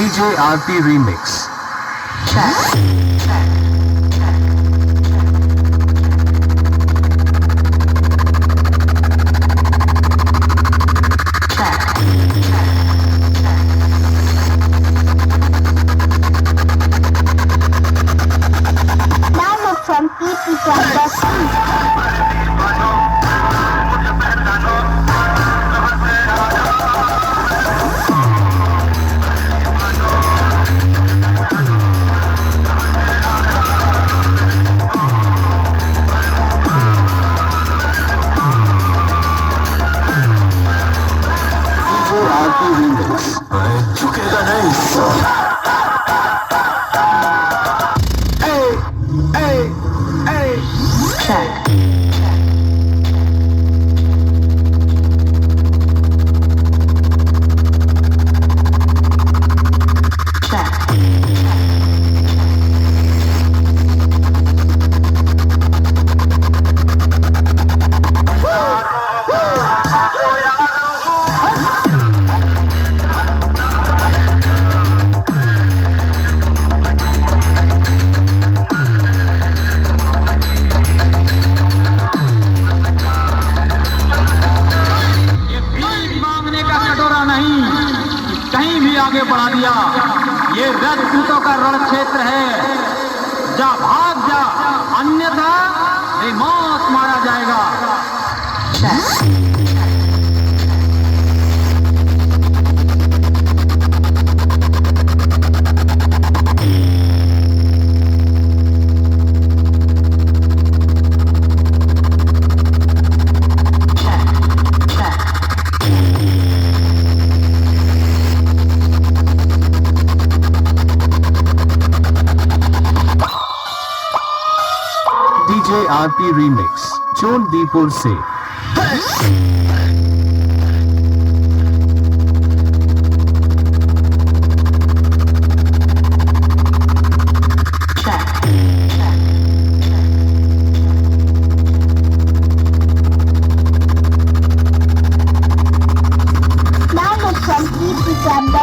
DJ RP Remix. Download from spcl. झुकेगा नहीं। कहीं भी आगे बढ़ा दिया। ये रजपूतों का रण क्षेत्र है, जा भाग जा, अन्यथा मौत मारा जाएगा। DJ RP Remix. चोलदीपुर से। Download from spcl.